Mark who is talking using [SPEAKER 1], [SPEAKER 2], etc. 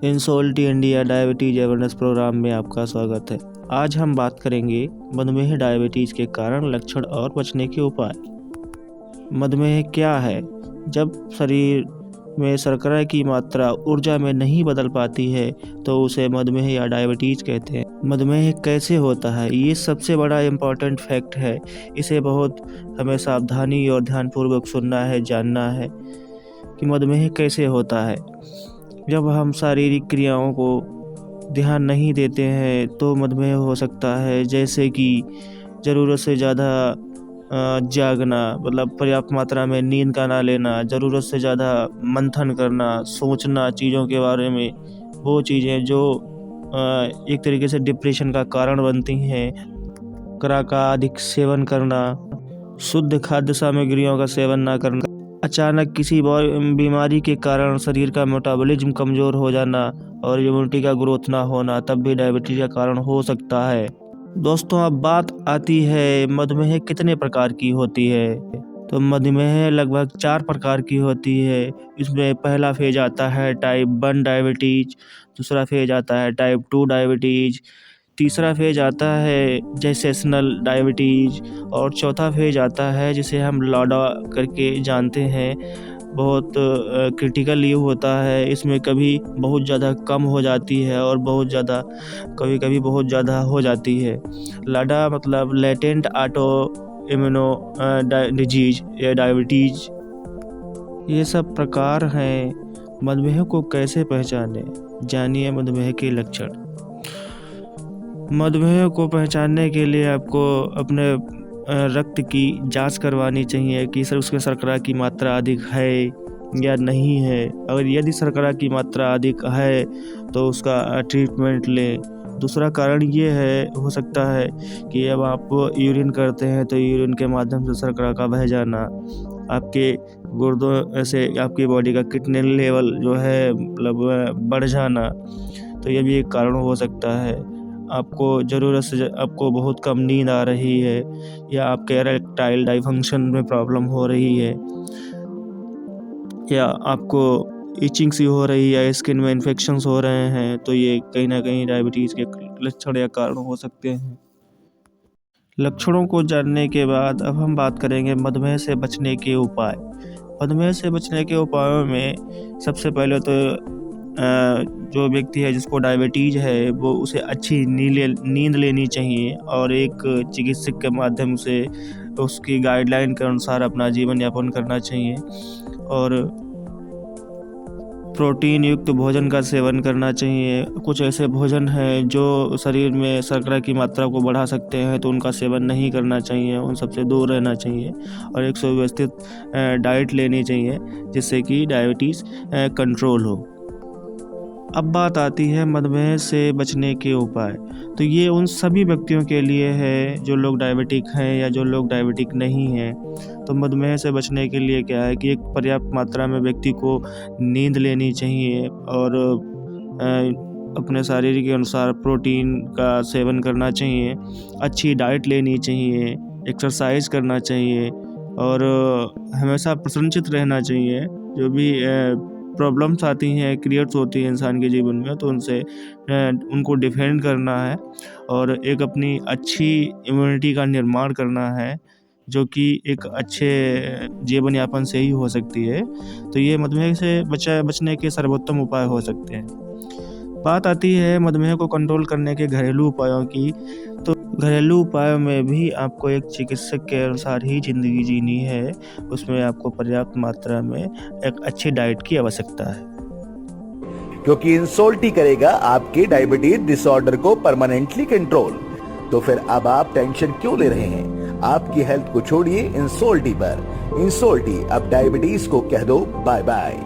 [SPEAKER 1] इंसोल्टी India diabetes awareness programme में आपका स्वागत है। आज हम बात करेंगे मधुमेह डायबिटीज के कारण, लक्षण और बचने के उपाय। मधुमेह क्या है? जब शरीर में शर्करा की मात्रा ऊर्जा में नहीं बदल पाती है तो उसे मधुमेह या डायबिटीज कहते हैं। मधुमेह कैसे होता है, ये सबसे बड़ा इम्पॉर्टेंट फैक्ट है। इसे बहुत हमें सावधानी और ध्यानपूर्वक सुनना है, जानना है कि मधुमेह कैसे होता है। जब हम शारीरिक क्रियाओं को ध्यान नहीं देते हैं तो मधुमेह हो सकता है, जैसे कि ज़रूरत से ज़्यादा जागना, मतलब पर्याप्त मात्रा में नींद का ना लेना, ज़रूरत से ज़्यादा मंथन करना, सोचना चीज़ों के बारे में, वो चीज़ें जो एक तरीके से डिप्रेशन का कारण बनती हैं। शर्करा का अधिक सेवन करना, शुद्ध खाद्य सामग्रियों का सेवन ना करना, अचानक किसी बीमारी के कारण शरीर का मेटाबॉलिज्म कमज़ोर हो जाना और इम्यूनिटी का ग्रोथ ना होना, तब भी डायबिटीज़ का कारण हो सकता है। दोस्तों, अब बात आती है मधुमेह कितने प्रकार की होती है। तो मधुमेह लगभग 4 प्रकार की होती है। इसमें पहला फेज आता है टाइप 1 डायबिटीज़, दूसरा फेज आता है टाइप 2 डायबिटीज़, तीसरा फेज आता है जेस्टेशनल डायबिटीज़ और चौथा फेज आता है जिसे हम लाडा करके जानते हैं। बहुत क्रिटिकल ये होता है। इसमें कभी बहुत ज़्यादा कम हो जाती है और कभी-कभी बहुत ज़्यादा हो जाती है। लाडा मतलब लेटेंट ऑटो इम्यूनो डिजीज या डायबिटीज़। ये सब प्रकार हैं। मधुमेह को कैसे पहचानें, जानिए मधुमेह के लक्षण। मधुमेह को पहचानने के लिए आपको अपने रक्त की जांच करवानी चाहिए कि उसमें शर्करा की मात्रा अधिक है या नहीं है। अगर यदि शर्करा की मात्रा अधिक है तो उसका ट्रीटमेंट लें। दूसरा कारण ये हो सकता है कि अब आप यूरिन करते हैं तो यूरिन के माध्यम से शर्करा का बह जाना, आपके गुर्दों से आपकी बॉडी का किडनी लेवल जो है मतलब बढ़ जाना, तो ये भी एक कारण हो सकता है। आपको ज़रूरत से आपको बहुत कम नींद आ रही है या आपके इरेक्टाइल डिसफंक्शन में प्रॉब्लम हो रही है या आपको इचिंग सी हो रही है, स्किन में इन्फेक्शंस हो रहे हैं, तो ये कहीं ना कहीं डायबिटीज़ के लक्षण या कारण हो सकते हैं। लक्षणों को जानने के बाद अब हम बात करेंगे मधुमेह से बचने के उपाय। मधुमेह से बचने के उपायों में सबसे पहले तो जो व्यक्ति है जिसको डायबिटीज़ है वो उसे अच्छी नींद लेनी चाहिए और एक चिकित्सक के माध्यम से उसकी गाइडलाइन के अनुसार अपना जीवन यापन करना चाहिए और प्रोटीन युक्त भोजन का सेवन करना चाहिए। कुछ ऐसे भोजन हैं जो शरीर में शर्करा की मात्रा को बढ़ा सकते हैं तो उनका सेवन नहीं करना चाहिए, उन सबसे दूर रहना चाहिए और एक सुव्यवस्थित डाइट लेनी चाहिए जिससे कि डायबिटीज़ कंट्रोल हो। अब बात आती है मधुमेह से बचने के उपाय। तो ये उन सभी व्यक्तियों के लिए है जो लोग डायबिटिक हैं या जो लोग डायबिटिक नहीं हैं। तो मधुमेह से बचने के लिए क्या है कि एक पर्याप्त मात्रा में व्यक्ति को नींद लेनी चाहिए और अपने शारीरिक के अनुसार प्रोटीन का सेवन करना चाहिए, अच्छी डाइट लेनी चाहिए, एक्सरसाइज करना चाहिए और हमेशा प्रसन्नचित्त रहना चाहिए। जो भी प्रॉब्लम्स आती हैं, क्रिएट्स होती हैं इंसान के जीवन में, तो उनको डिफेंड करना है और एक अपनी अच्छी इम्यूनिटी का निर्माण करना है जो कि एक अच्छे जीवन यापन से ही हो सकती है। तो ये मधुमेह से बचने के सर्वोत्तम उपाय हो सकते हैं। बात आती है मधुमेह को कंट्रोल करने के घरेलू उपायों की। तो घरेलू उपायों में भी आपको एक चिकित्सक के अनुसार ही ज़िंदगी जीनी है। उसमें आपको पर्याप्त मात्रा में एक अच्छी डाइट की आवश्यकता है,
[SPEAKER 2] क्योंकि इंसोल्टी करेगा आपके डायबिटीज डिसऑर्डर को परमानेंटली कंट्रोल। तो फिर अब आप टेंशन क्यों ले रहे हैं? आपकी हेल्थ को छोड़िए इंसोल्टी पर। इंसोल्टी अब डायबिटीज को कह दो बाय बाय।